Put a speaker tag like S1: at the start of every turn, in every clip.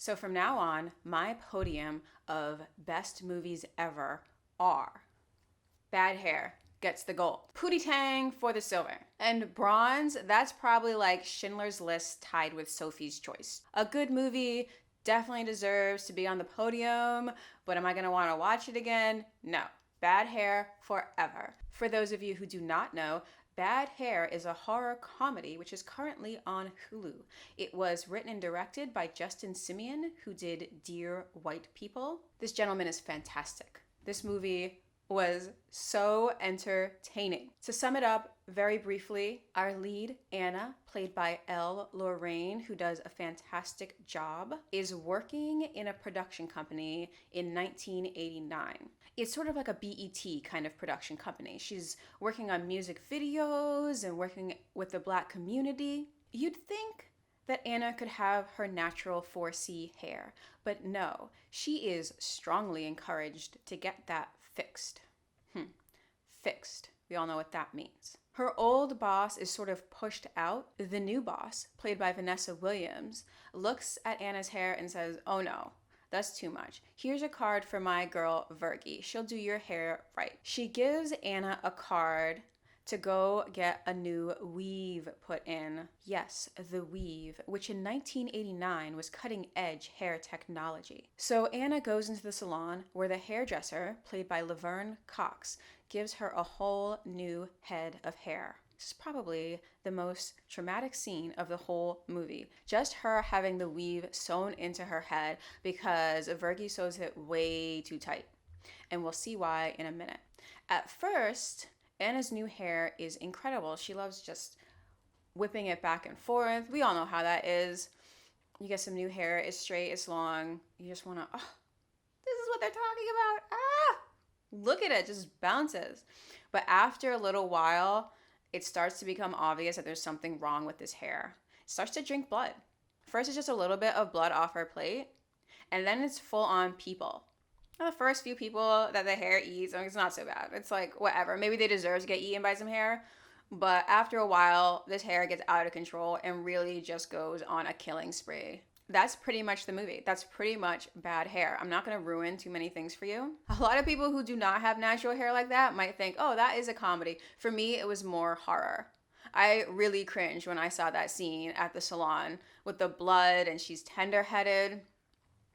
S1: So from now on, my podium of best movies ever are Bad Hair gets the gold, Pootie Tang for the silver, and bronze, that's probably like Schindler's List tied with Sophie's Choice. A good movie, definitely deserves to be on the podium, but am I gonna wanna watch it again? No. Bad Hair forever. For those of you who do not know, Bad Hair is a horror comedy which is currently on Hulu. It was written and directed by Justin Simien, who did Dear White People. This gentleman is fantastic. This movie was so entertaining. To sum it up very briefly, our lead, Anna, played by Elle Lorraine, who does a fantastic job, is working in a production company in 1989. It's sort of like a BET kind of production company. She's working on music videos and working with the Black community. You'd think that Anna could have her natural 4C hair, but no, she is strongly encouraged to get that fixed. Fixed. We all know what that means. Her old boss is sort of pushed out. The new boss, played by Vanessa Williams, looks at Anna's hair and says, "Oh no, that's too much. Here's a card for my girl Virgie. She'll do your hair right." She gives Anna a card to go get a new weave put in. Yes, the weave, which in 1989 was cutting edge hair technology. So Anna goes into the salon where the hairdresser, played by Laverne Cox, gives her a whole new head of hair. This is probably the most traumatic scene of the whole movie. Just her having the weave sewn into her head because Virgie sews it way too tight. And we'll see why in a minute. At first, Anna's new hair is incredible. She loves just whipping it back and forth. We all know how that is. You get some new hair, it's straight, it's long. You just want to, oh, this is what they're talking about. Ah, look at it, just bounces. But after a little while, it starts to become obvious that there's something wrong with this hair. It starts to drink blood. First, it's just a little bit of blood off her plate, and then it's full on people. The first few people that the hair eats, I mean, it's not so bad. It's like, whatever. Maybe they deserve to get eaten by some hair. But after a while, this hair gets out of control and really just goes on a killing spree. That's pretty much the movie. That's pretty much Bad Hair. I'm not going to ruin too many things for you. A lot of people who do not have natural hair like that might think, oh, that is a comedy. For me, it was more horror. I really cringed when I saw that scene at the salon with the blood and she's tender-headed.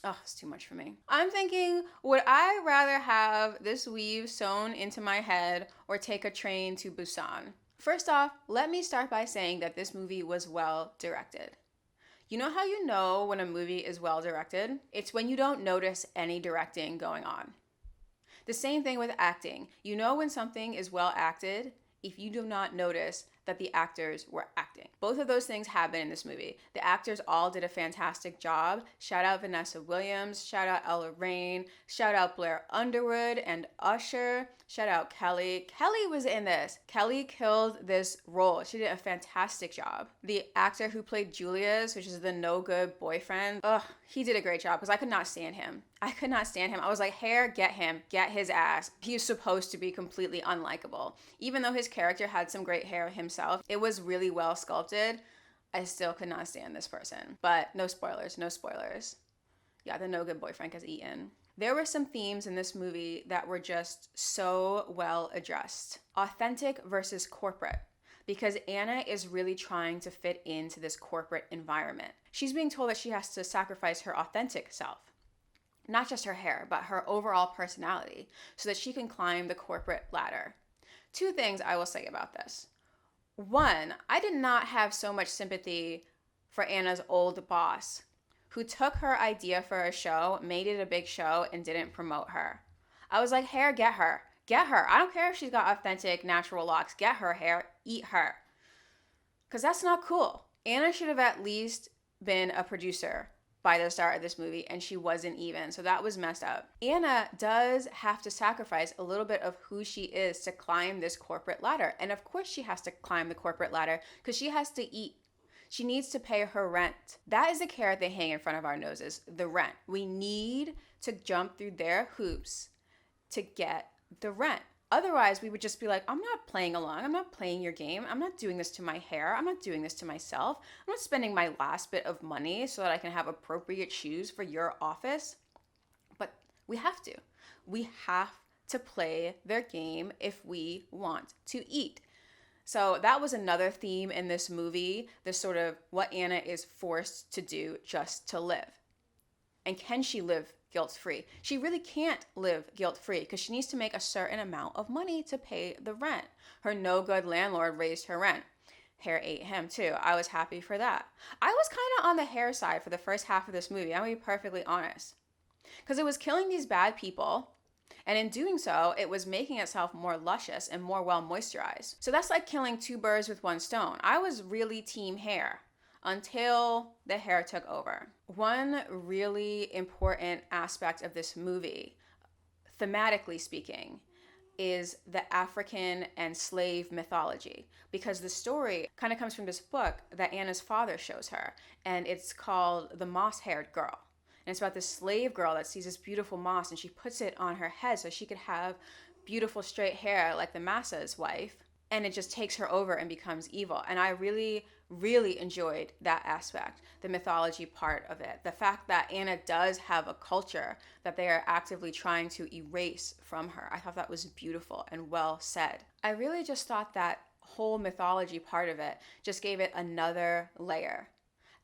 S1: Oh, it's too much for me. I'm thinking, would I rather have this weave sewn into my head or take a train to Busan? First off, let me start by saying that this movie was well directed. You know how you know when a movie is well directed? It's when you don't notice any directing going on. The same thing with acting. You know when something is well acted if you do not notice that the actors were acting. Both of those things happen in this movie. The actors all did a fantastic job. Shout out Vanessa Williams, shout out Ella Rain, shout out Blair Underwood and Usher, shout out Kelly. Kelly was in this. Kelly killed this role. She did a fantastic job. The actor who played Julius, which is the no good boyfriend, he did a great job because I could not stand him. I was like, hair, get him, get his ass. He's supposed to be completely unlikable. Even though his character had some great hair himself, it was really well sculpted. I still could not stand this person. But no spoilers, no spoilers. Yeah, the no good boyfriend gets eaten. There were some themes in this movie that were just so well addressed. Authentic versus corporate. Because Anna is really trying to fit into this corporate environment. She's being told that she has to sacrifice her authentic self. Not just her hair, but her overall personality, so that she can climb the corporate ladder. Two things I will say about this. One, I did not have so much sympathy for Anna's old boss, who took her idea for a show, made it a big show, and didn't promote her. I was like, hair, get her. Get her. I don't care if she's got authentic, natural locks. Get her hair. Eat her. Because that's not cool. Anna should have at least been a producer by the start of this movie, and she wasn't even. So that was messed up. Anna does have to sacrifice a little bit of who she is to climb this corporate ladder. And of course she has to climb the corporate ladder because she has to eat. She needs to pay her rent. That is the carrot they hang in front of our noses, the rent. We need to jump through their hoops to get the rent. Otherwise, we would just be like, I'm not playing along. I'm not playing your game. I'm not doing this to my hair. I'm not doing this to myself. I'm not spending my last bit of money so that I can have appropriate shoes for your office. But we have to. We have to play their game if we want to eat. So that was another theme in this movie, this sort of what Anna is forced to do just to live. And can she live guilt-free? She really can't live guilt-free because she needs to make a certain amount of money to pay the rent. Her no-good landlord raised her rent. Hair ate him too. I was happy for that. I was kind of on the hair side for the first half of this movie. I'm going to be perfectly honest. Because it was killing these bad people. And in doing so, it was making itself more luscious and more well moisturized. So that's like killing two birds with one stone. I was really team hair until the hair took over. One really important aspect of this movie, thematically speaking, is the African and slave mythology, because the story kind of comes from this book that Anna's father shows her, and it's called The Moss-Haired Girl. And it's about this slave girl that sees this beautiful moss and she puts it on her head so she could have beautiful straight hair like the massa's wife. And it just takes her over and becomes evil. And I really, really enjoyed that aspect, the mythology part of it. The fact that Anna does have a culture that they are actively trying to erase from her. I thought that was beautiful and well said. I really just thought that whole mythology part of it just gave it another layer.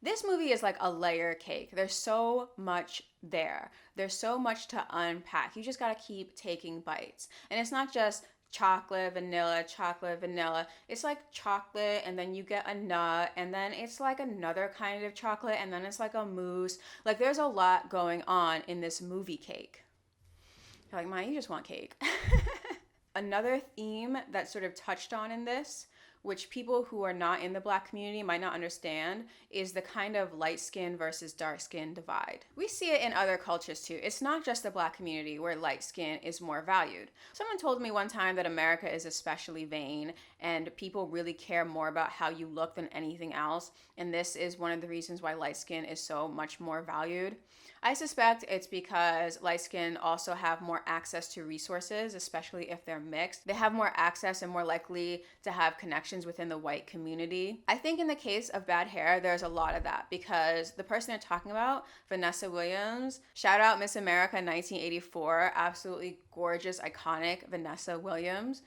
S1: This movie is like a layer cake. There's so much there. There's so much to unpack. You just got to keep taking bites. And it's not just chocolate, vanilla. It's like chocolate and then you get a nut and then it's like another kind of chocolate and then it's like a mousse. Like there's a lot going on in this movie cake. You're like, Maya, you just want cake. Another theme that sort of touched on in this, which people who are not in the Black community might not understand, is the kind of light skin versus dark skin divide. We see it in other cultures too. It's not just the Black community where light skin is more valued. Someone told me one time that America is especially vain and people really care more about how you look than anything else. And this is one of the reasons why light skin is so much more valued. I suspect it's because light skin also have more access to resources, especially if they're mixed. They have more access and more likely to have connections within the white community. I think in the case of bad hair, there's a lot of that because the person they're talking about, Vanessa Williams, shout out Miss America 1984, absolutely gorgeous, iconic Vanessa Williams,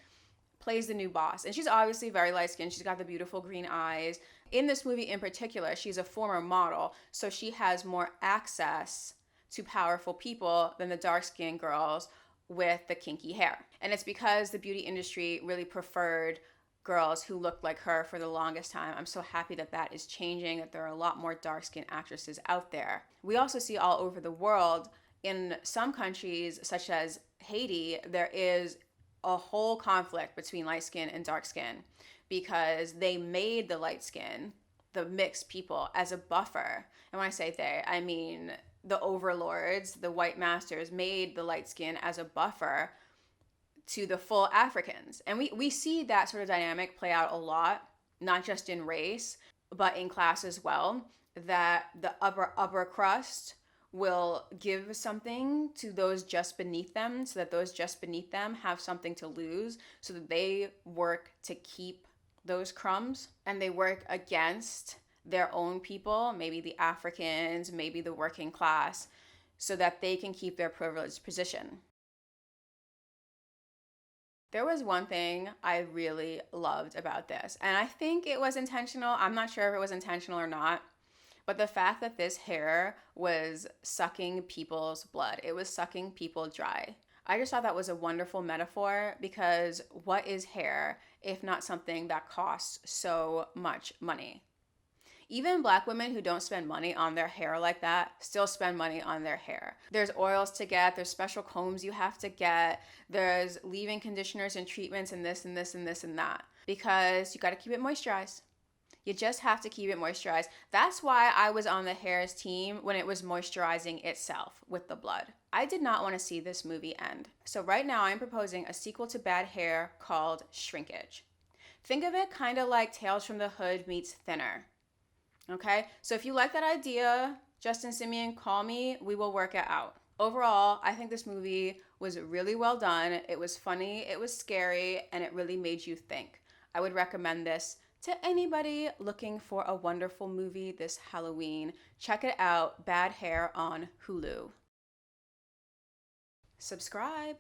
S1: plays the new boss. And she's obviously very light skinned. She's got the beautiful green eyes. In this movie in particular, she's a former model, so she has more access to powerful people than the dark-skinned girls with the kinky hair. And it's because the beauty industry really preferred girls who looked like her for the longest time. I'm so happy that that is changing, that there are a lot more dark-skinned actresses out there. We also see all over the world, in some countries such as Haiti, there is a whole conflict between light skin and dark skin because they made the light skin, the mixed people, as a buffer. And when I say they, I mean the overlords, the white masters, made the light skin as a buffer to the full Africans. And we see that sort of dynamic play out a lot, not just in race, but in class as well, that the upper crust will give something to those just beneath them so that those just beneath them have something to lose, so that they work to keep those crumbs and they work against their own people, maybe the Africans, maybe the working class, so that they can keep their privileged position. There was one thing I really loved about this, and I think it was intentional. I'm not sure if it was intentional or not, but the fact that this hair was sucking people's blood, it was sucking people dry. I just thought that was a wonderful metaphor because what is hair if not something that costs so much money? Even Black women who don't spend money on their hair like that still spend money on their hair. There's oils to get, there's special combs you have to get, there's leave-in conditioners and treatments and this and this and this and that because you got to keep it moisturized. You just have to keep it moisturized. That's why I was on the hair's team when it was moisturizing itself with the blood. I did not want to see this movie end. So right now I'm proposing a sequel to Bad Hair called Shrinkage. Think of it kind of like Tales from the Hood meets Thinner. Okay? So if you like that idea, Justin Simien, call me. We will work it out. Overall, I think this movie was really well done. It was funny, it was scary, and it really made you think. I would recommend this to anybody looking for a wonderful movie this Halloween. Check it out, Bad Hair on Hulu. Subscribe.